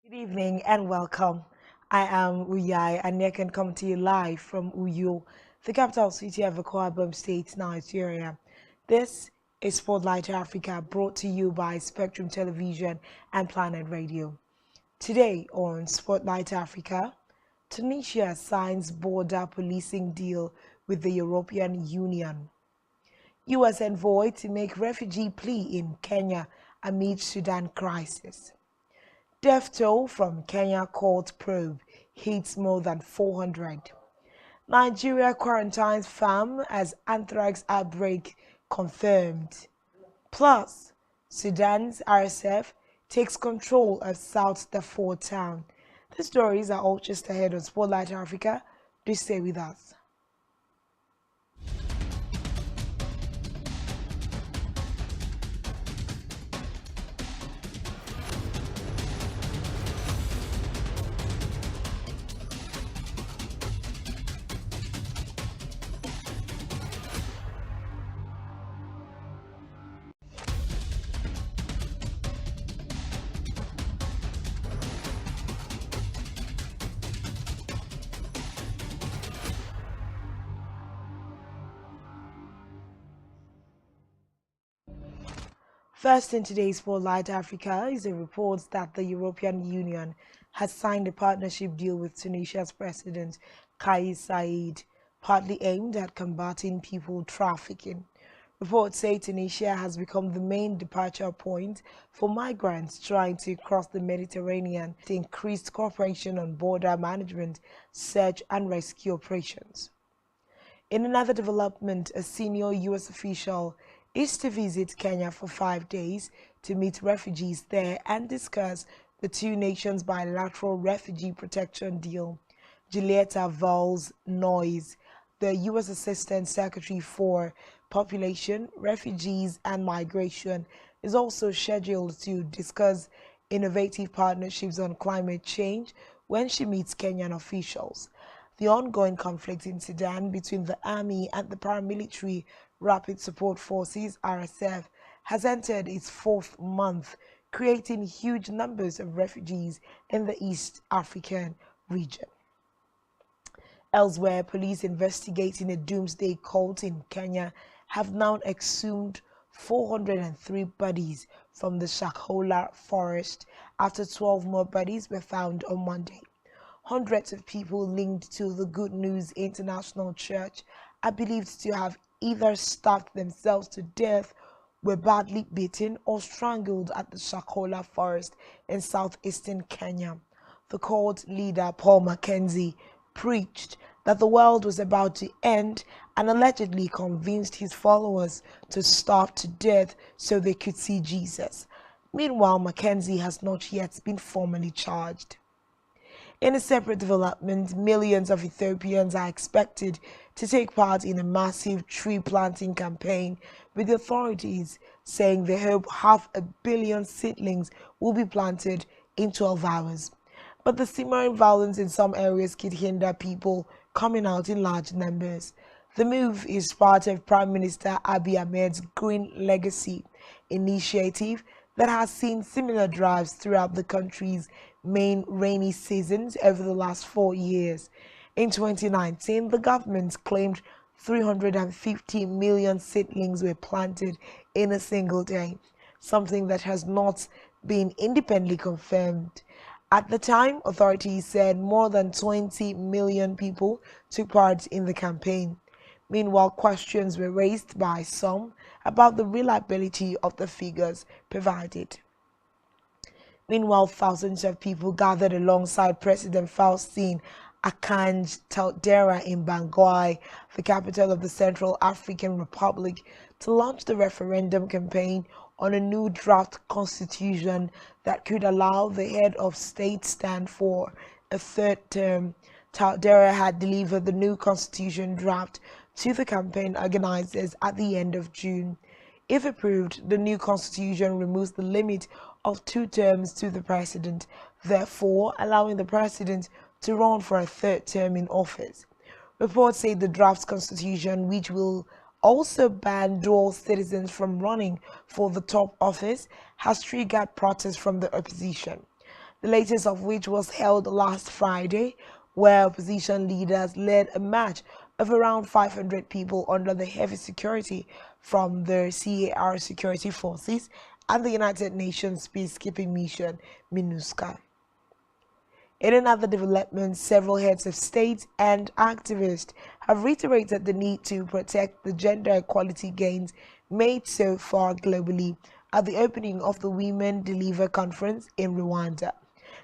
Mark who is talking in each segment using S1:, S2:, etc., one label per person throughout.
S1: Good evening and welcome. I am Uyai and I can come to you live from Uyo, the capital city of Akwa Ibom State, Nigeria. This is Spotlight Africa brought to you by Spectrum Television and Planet Radio. Today on Spotlight Africa, Tunisia signs border policing deal with the European Union. US envoy to make refugee plea in Kenya amid Sudan crisis. Death toll from Kenya court probe hits more than 400. Nigeria quarantines farm as anthrax outbreak confirmed. Plus, Sudan's RSF takes control of South Darfur town. The stories are all just ahead on Spotlight Africa. Do stay with us. First in today's Spotlight Africa is a report that the European Union has signed a partnership deal with Tunisia's President Kais Saied, partly aimed at combating people trafficking. Reports say Tunisia has become the main departure point for migrants trying to cross the Mediterranean to increased cooperation on border management, search and rescue operations. In another development, a senior U.S. official is to visit Kenya for 5 days to meet refugees there and discuss the two nations' bilateral refugee protection deal. Julieta Valls Noyes, the U.S. Assistant Secretary for Population, Refugees and Migration, is also scheduled to discuss innovative partnerships on climate change when she meets Kenyan officials. The ongoing conflict in Sudan between the army and the paramilitary Rapid Support Forces (RSF) has entered its fourth month, creating huge numbers of refugees in the East African region. Elsewhere, police investigating a doomsday cult in Kenya have now exhumed 403 bodies from the Shakhola forest after 12 more bodies were found on Monday. Hundreds of people linked to the Good News International Church are believed to have either starved themselves to death, were badly beaten, or strangled at the Shakhola forest in southeastern Kenya. The cult leader Paul Mackenzie preached that the world was about to end and allegedly convinced his followers to starve to death so they could see Jesus. Meanwhile, Mackenzie has not yet been formally charged. In a separate development, millions of Ethiopians are expected to take part in a massive tree planting campaign, with the authorities saying they hope 500 million seedlings will be planted in 12 hours. But the simmering violence in some areas could hinder people coming out in large numbers. The move is part of Prime Minister Abiy Ahmed's Green Legacy initiative that has seen similar drives throughout the country's main rainy seasons over the last 4 years. In 2019, the government claimed 350 million seedlings were planted in a single day, something that has not been independently confirmed. At the time, authorities said more than 20 million people took part in the campaign. Meanwhile, questions were raised by some about the reliability of the figures provided. Meanwhile, thousands of people gathered alongside President Faustin Archange Touadera in Bangui, the capital of the Central African Republic, to launch the referendum campaign on a new draft constitution that could allow the head of state stand for a third term. Touadera had delivered the new constitution draft to the campaign organizers at the end of June. If approved, the new constitution removes the limit of 2 terms to the president, therefore allowing the president to run for a third term in office. Reports say the draft constitution, which will also ban dual citizens from running for the top office, has triggered protests from the opposition. the latest of which was held last Friday, where opposition leaders led a march of around 500 people under the heavy security from the CAR security forces and the United Nations peacekeeping mission, MINUSCA. In another development, several heads of state and activists have reiterated the need to protect the gender equality gains made so far globally at the opening of the Women Deliver Conference in Rwanda.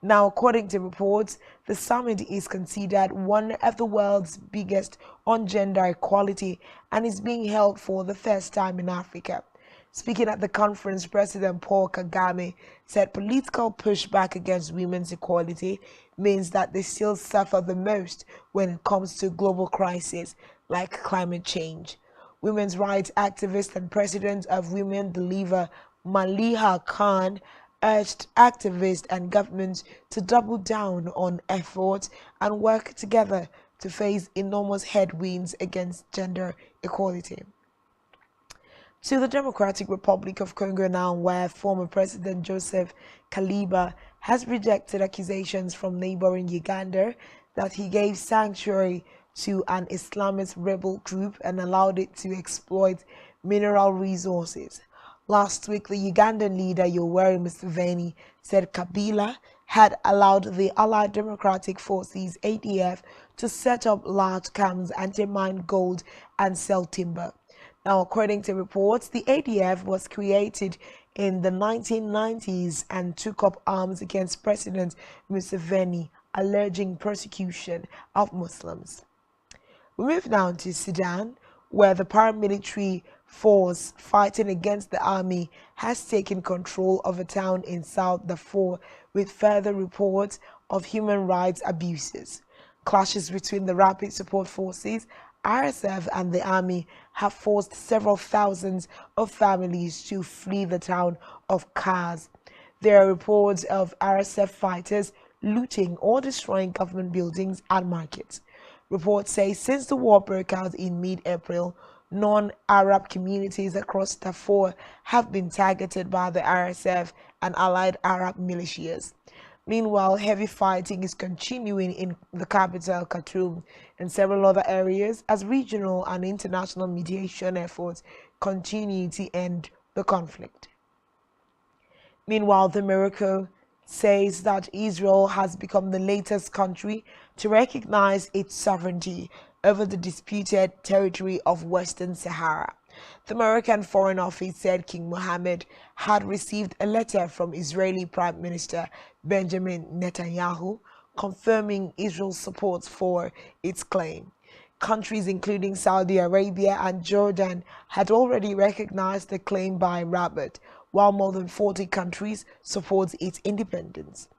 S1: Now, according to reports, the summit is considered one of the world's biggest on gender equality and is being held for the first time in Africa. Speaking at the conference, President Paul Kagame said political pushback against women's equality means that they still suffer the most when it comes to global crises like climate change. Women's rights activist and president of Women Deliver, Maliha Khan, urged activists and governments to double down on efforts and work together to face enormous headwinds against gender equality. To the Democratic Republic of Congo now, where former President Joseph Kabila has rejected accusations from neighboring Uganda that he gave sanctuary to an Islamist rebel group and allowed it to exploit mineral resources. Last week, the Ugandan leader Yoweri Museveni said Kabila had allowed the Allied Democratic Forces ADF to set up large camps and to mine gold and sell timber. Now, according to reports, the ADF was created in the 1990s and took up arms against President Museveni, alleging persecution of Muslims. We move now to Sudan, where the paramilitary force fighting against the army has taken control of a town in South Darfur, with further reports of human rights abuses. Clashes between the Rapid Support Forces, RSF, and the army have forced several thousands of families to flee the town of Kaz. There are reports of RSF fighters looting or destroying government buildings and markets. Reports say since the war broke out in mid-April, non-Arab communities across Darfur have been targeted by the RSF and allied Arab militias. Meanwhile, heavy fighting is continuing in the capital, Khartoum, and several other areas as regional and international mediation efforts continue to end the conflict. Meanwhile, Morocco says that Israel has become the latest country to recognize its sovereignty over the disputed territory of Western Sahara. The Moroccan Foreign Office said King Mohammed had received a letter from Israeli Prime Minister Benjamin Netanyahu confirming Israel's support for its claim. Countries including Saudi Arabia and Jordan had already recognized the claim by Rabat, while more than 40 countries support its independence.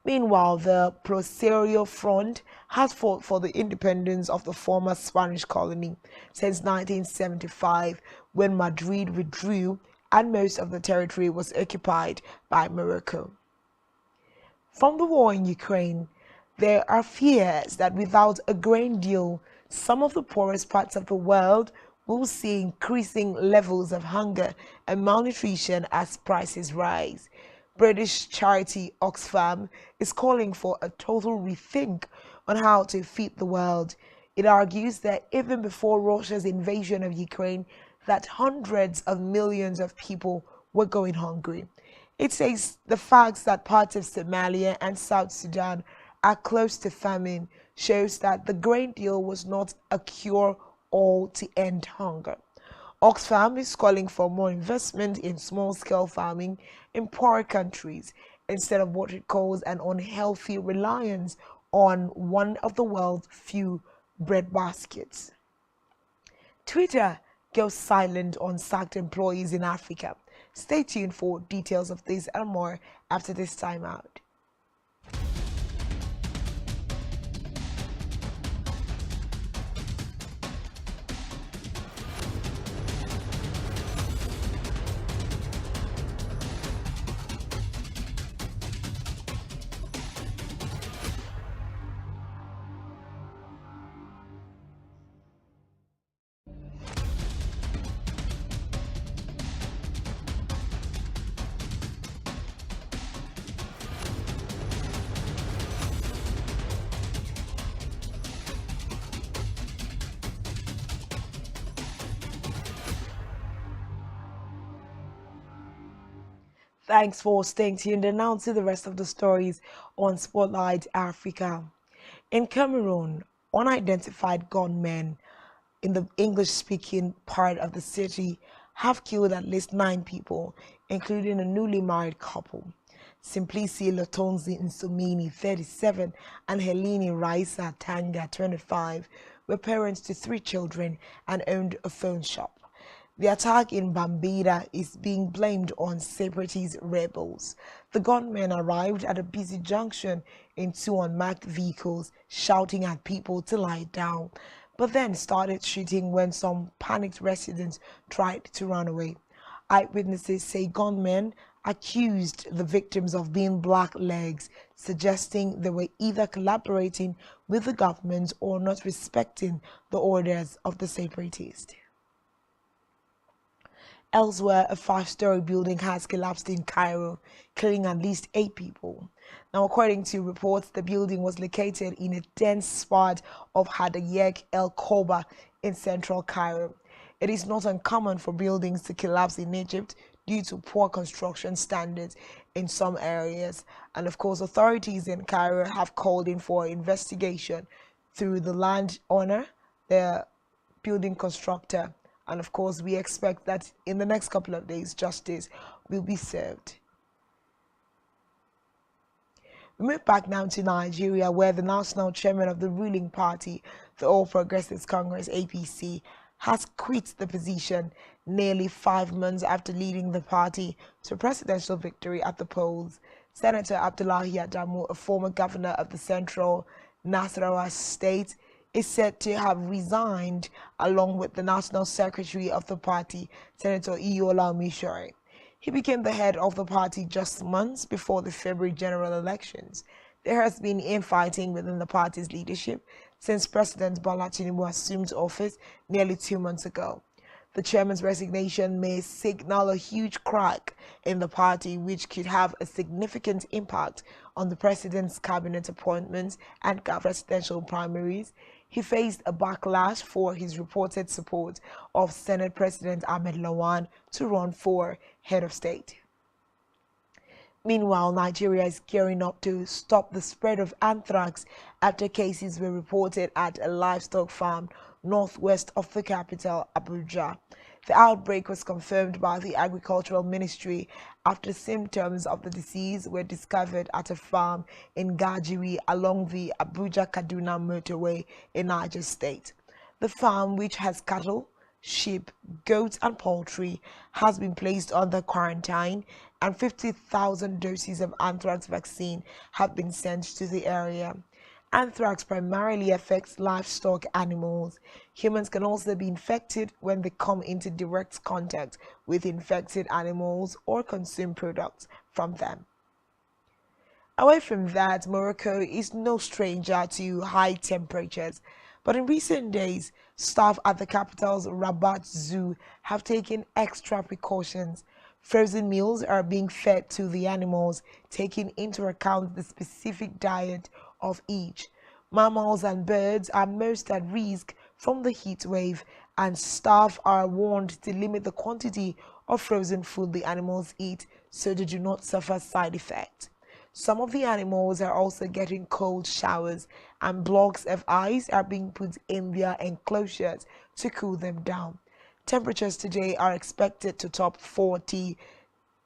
S1: Meanwhile, the Polisario Front has fought for the independence of the former Spanish colony since 1975, when Madrid withdrew and most of the territory was occupied by Morocco. From the war in Ukraine, there are fears that without a grain deal, some of the poorest parts of the world will see increasing levels of hunger and malnutrition as prices rise. British charity Oxfam is calling for a total rethink on how to feed the world. It argues that even before Russia's invasion of Ukraine, that hundreds of millions of people were going hungry. It says the facts that parts of Somalia and South Sudan are close to famine shows that the grain deal was not a cure-all to end hunger. Oxfam is calling for more investment in small-scale farming in poorer countries instead of what it calls an unhealthy reliance on one of the world's few breadbaskets. Twitter goes silent on sacked employees in Africa. Stay tuned for details of this and more after this time out. Thanks for staying tuned, and now to the rest of the stories on Spotlight Africa. In Cameroon, unidentified gunmen in the English-speaking part of the city have killed at least 9 people, including a newly married couple. Simplici Lotonzi Nsumini, 37, and Helene Raisa Tanga, 25, were parents to 3 children and owned a phone shop. The attack in Bambera is being blamed on separatist rebels. The gunmen arrived at a busy junction in 2 unmarked vehicles, shouting at people to lie down, but then started shooting when some panicked residents tried to run away. Eyewitnesses say gunmen accused the victims of being blacklegs, suggesting they were either collaborating with the government or not respecting the orders of the separatists. Elsewhere, a 5-story building has collapsed in Cairo, killing at least 8 people. Now, according to reports, the building was located in a dense spot of Hadayek El Koba in central Cairo. It is not uncommon for buildings to collapse in Egypt due to poor construction standards in some areas. And of course, authorities in Cairo have called in for investigation through the landowner, the building constructor, and of course, we expect that in the next couple of days, justice will be served. We move back now to Nigeria, where the national chairman of the ruling party, the All Progressives Congress (APC), has quit the position nearly 5 months after leading the party to a presidential victory at the polls. Senator Abdullahi Adamu, a former governor of the central Nasarawa state, is said to have resigned along with the national secretary of the party, Senator Iyola Omishore. He became the head of the party just months before the February general elections. There has been infighting within the party's leadership since President Bola Tinubu assumed office nearly 2 months ago. The chairman's resignation may signal a huge crack in the party, which could have a significant impact on the president's cabinet appointments and presidential primaries. He faced a backlash for his reported support of Senate President Ahmed Lawan to run for head of state. Meanwhile, Nigeria is gearing up to stop the spread of anthrax after cases were reported at a livestock farm northwest of the capital, Abuja. The outbreak was confirmed by the Agricultural Ministry after symptoms of the disease were discovered at a farm in Gajiri along the Abuja-Kaduna motorway in Niger State. The farm, which has cattle, sheep, goats, and poultry, has been placed under quarantine, and 50,000 doses of anthrax vaccine have been sent to the area. Anthrax primarily affects livestock animals. Humans can also be infected when they come into direct contact with infected animals or consume products from them. Away from that, Morocco is no stranger to high temperatures, but in recent days, staff at the capital's Rabat Zoo have taken extra precautions. Frozen meals are being fed to the animals, taking into account the specific diet of each. Mammals and birds are most at risk from the heat wave, and staff are warned to limit the quantity of frozen food the animals eat so they do not suffer side effects. Some of the animals are also getting cold showers, and blocks of ice are being put in their enclosures to cool them down. Temperatures today are expected to top 40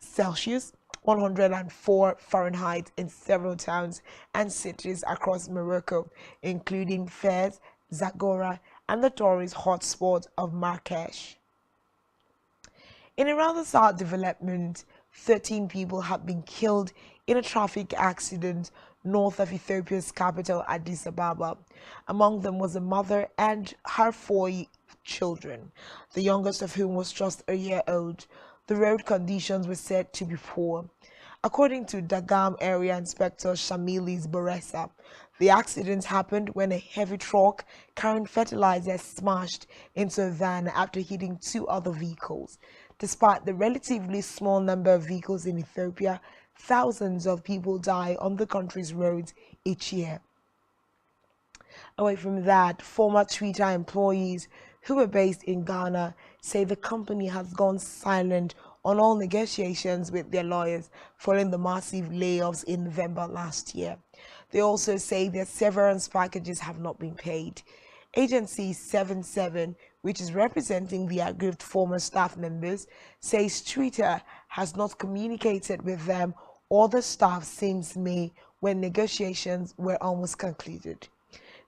S1: Celsius, 104 Fahrenheit in several towns and cities across Morocco, including Fez, Zagora, and the tourist hotspot of Marrakesh. In a rather sad development, 13 people have been killed in a traffic accident north of Ethiopia's capital, Addis Ababa. Among them was a mother and her 4 children, the youngest of whom was just a year old. The road conditions were said to be poor. According to Dagam Area Inspector Shamilis Boresa, the accident happened when a heavy truck carrying fertilizer smashed into a van after hitting 2 other vehicles. Despite the relatively small number of vehicles in Ethiopia, thousands of people die on the country's roads each year. Away from that, former Twitter employees who were based in Ghana say the company has gone silent on all negotiations with their lawyers following the massive layoffs in November last year. They also say their severance packages have not been paid. Agency 77, which is representing the aggrieved former staff members, says Twitter has not communicated with them or the staff since May, when negotiations were almost concluded.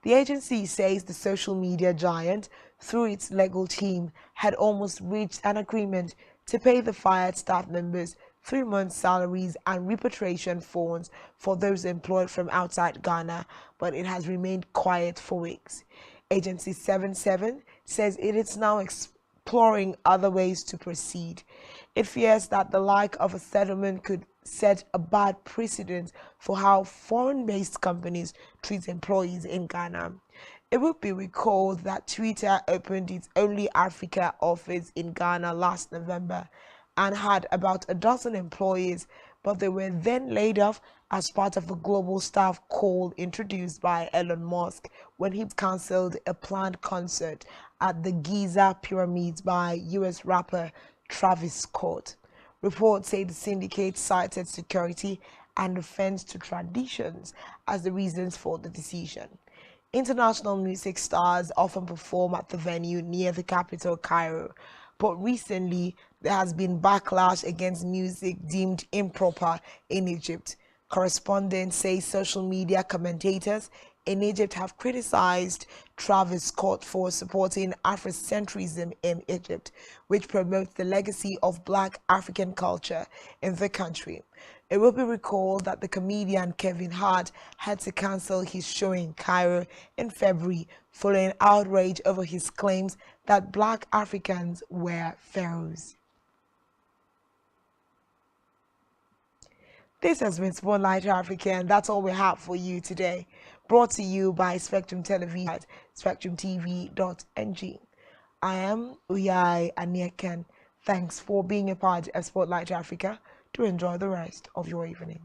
S1: The agency says the social media giant, through its legal team, had almost reached an agreement to pay the fired staff members 3 months' salaries and repatriation funds for those employed from outside Ghana, but it has remained quiet for weeks. Agency 77 says it is now exploring other ways to proceed. It fears that the lack of a settlement could set a bad precedent for how foreign-based companies treat employees in Ghana. It will be recalled that Twitter opened its only Africa office in Ghana last November and had about a dozen employees, but they were then laid off as part of the global staff call introduced by Elon Musk when he cancelled a planned concert at the Giza Pyramids by US rapper Travis Scott. Reports say the syndicate cited security and offense to traditions as the reasons for the decision. International music stars often perform at the venue near the capital, Cairo, but recently there has been backlash against music deemed improper in Egypt. Correspondents say social media commentators in Egypt have criticized Travis Scott for supporting Afrocentrism in Egypt, which promotes the legacy of Black African culture in the country. It will be recalled that the comedian Kevin Hart had to cancel his show in Cairo in February following outrage over his claims that Black Africans were pharaohs. This has been Spotlight Africa, and that's all we have for you today. Brought to you by Spectrum Television at Spectrum.ng. I am Uyai Aniaken. Thanks for being a part of Spotlight Africa. Do enjoy the rest of your evening.